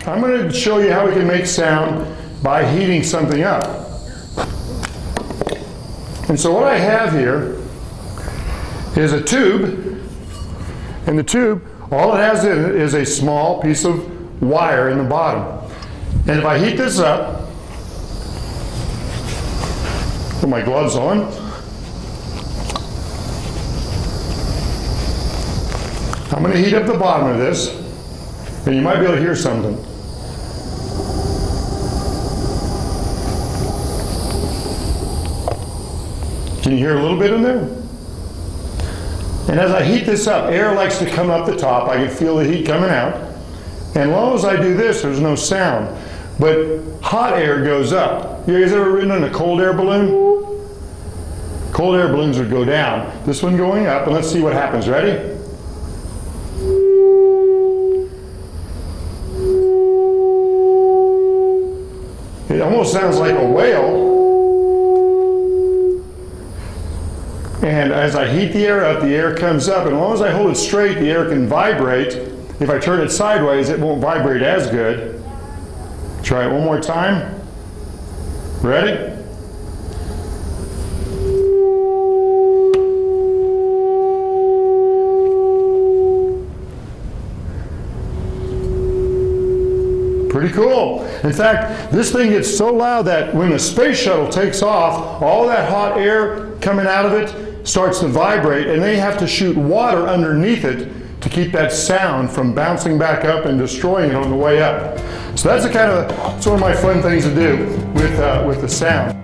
I'm going to show you how we can make sound by heating something up. And so what I have here is a tube, and the tube, all it has in it is a small piece of wire in the bottom. And if I heat this up, put my gloves on, I'm going to heat up the bottom of this, and you might be able to hear something. Can you hear a little bit in there? And as I heat this up, air likes to come up the top. I can feel the heat coming out. And as long as I do this, there's no sound. But hot air goes up. You guys ever ridden in a cold air balloon? Cold air balloons would go down. This one going up, and let's see what happens. Ready? It almost sounds like a whale. And as I heat the air up, the air comes up, and as long as I hold it straight, the air can vibrate. If I turn it sideways, it won't vibrate as good. Try it one more time. Ready? Pretty cool. In fact, this thing gets so loud that when the space shuttle takes off, all that hot air coming out of it starts to vibrate, and they have to shoot water underneath it to keep that sound from bouncing back up and destroying it on the way up. So that's one of my fun things to do with the sound.